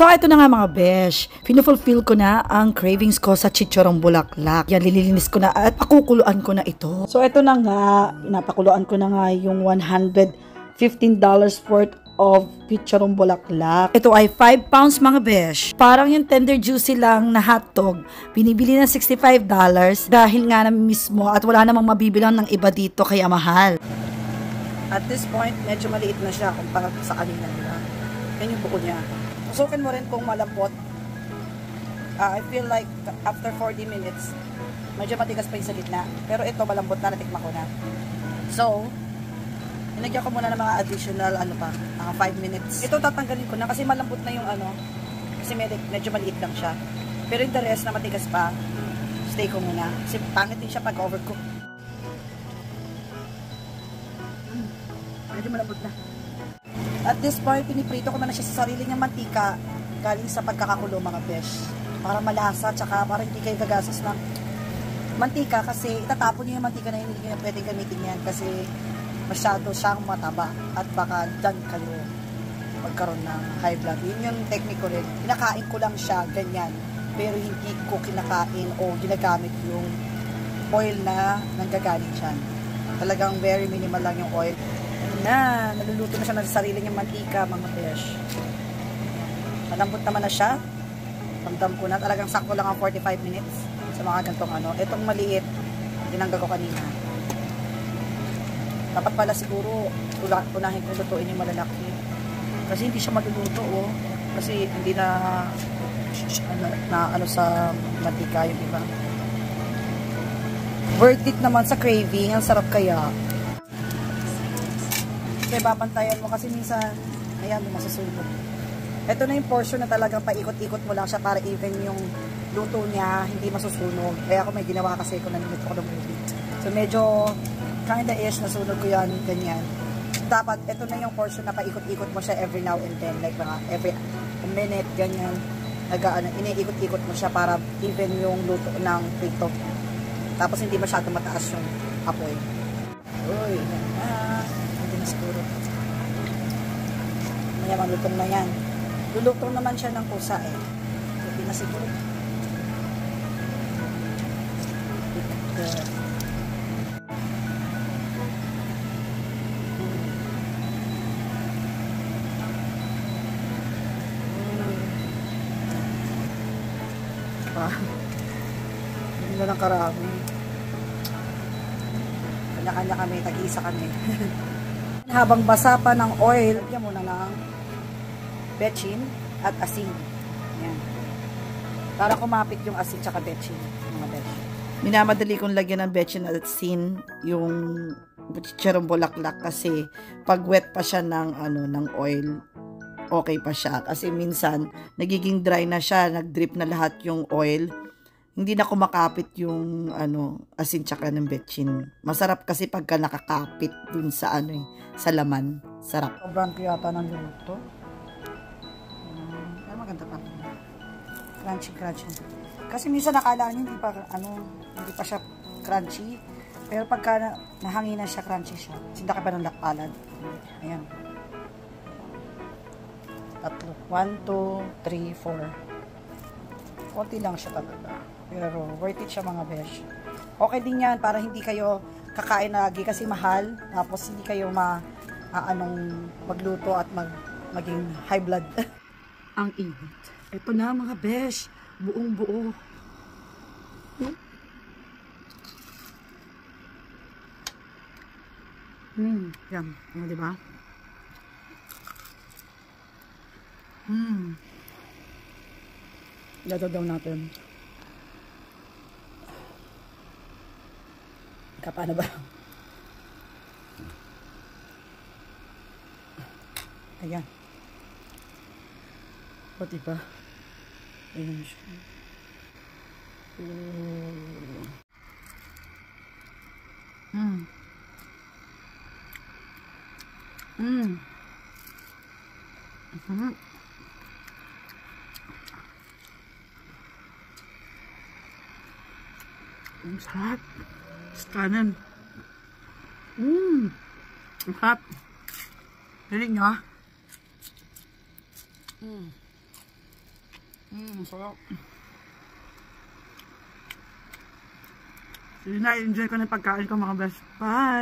So, ito na nga mga besh. Pinufulfill ko na ang cravings ko sa chicharong bulaklak. Yan, lililinis ko na at pakukuluan ko na ito. So, ito na nga. Napakuluan ko na nga yung $115 worth of chicharong bulaklak. Ito ay 5 pounds mga besh. Parang yung tender juicy lang na hotdog. Binibili na $65 dahil nga namin mismo at wala namang mabibilang ng iba dito kaya mahal. At this point, medyo maliit na siya kumpara sa kanina nila. Yan yung buko niya. Susukin mo rin kung malambot. I feel like after 40 minutes, medyo matigas pa yung sa gitna. Pero ito malambot na, natikma ko na. So, inagyan ko muna ng mga additional, 5 minutes. Ito tatanggalin ko na kasi malambot na yung kasi medyo maliit lang siya. Pero yung the rest na matigas pa, stay ko muna. Kasi pangit din siya pag overcook. Medyo malambot na. At this point, piniprito ko na siya sa sarili niyang mantika galing sa pagkakakulo mga besh. Para malasa, tsaka para hindi kayo gagastos ng mantika kasi itatapon niyo yung mantika na hindi niyo pwedeng gamitin yan kasi masyado siyang mataba at baka dyan kayo magkaroon ng high blood. Yun yung technique ko rin. Kinakain ko lang siya ganyan pero hindi ko kinakain o ginagamit yung oil na nanggagaling siya. Talagang very minimal lang yung oil. Na, naluluto na siya ng sarili niyang mantika mga besh. Malambot naman na siya. Ramdam ko na. Talagang sakto lang ang 45 minutes sa mga gantong Itong maliit, tinanggal ko kanina. Dapat pala siguro unahin ko lutuin yung malalaki. Kasi hindi siya maluluto Kasi hindi na sa mantika yung iba. Worth it naman sa craving. Ang sarap kaya. Kaya babantayan mo kasi minsan ayan, masusunog. Ito na yung portion na talagang paikot-ikot mo lang siya para even yung luto niya hindi masusunog. Kaya ako may ginawa kasi ko nalimit ko ng movie. So medyo kinda-ish nasunog ko yan, ganyan. Dapat ito na yung portion na paikot-ikot mo siya every now and then. Like mga every minute, ganyan. Iniikot-ikot mo siya para even yung luto ng prito. Tapos hindi masyado mataas yung apoy. Uy, yan na. Siguro. Maya malutong na yan. Lulutong naman siya ng kusa Hindi na siguro. Hindi na lang karami. Kanya-kanya kami, tag-iisa kami. Habang basa pa ng oil, lagyan mo na ng betchin at asin. Yan. Para kumapit yung asin tsaka betchin. Mga betchin. Minamadali kong lagyan ng betchin at asin yung chicharong bulaklak kasi pag wet pa siya ng oil, okay pa siya. Kasi minsan, nagiging dry na siya, nag-drip na lahat yung oil. Hindi na kumakapit yung asin tsaka ng betchin. Masarap kasi pagka nakakapit dun sa sa laman. Sarap. Sobrang kiyata ng luto. Pero maganda pa. Crunchy. Kasi minsan nakala niyo hindi pa siya crunchy. Pero pagka nahangin na siya, crunchy siya. Sinda ka ba ng lakpalad? Ayan. 3. 1, 2, 3, 4. Konti lang siya talaga. Pero worth it siya mga besh. Okay din yan para hindi kayo kakain lagi kasi mahal. Tapos hindi kayo magluto at maging high blood. Ang init. Ito na mga besh. Buong buo. Yan. Yan diba? Dadaw natin. Paano ba? Ayan. O diba? Ayan siya. Ang sarap. Kanan. Ang sarap. Hiling nyo. Sarap. Sige na, enjoy ko na yung pagkain ko mga best. Bye!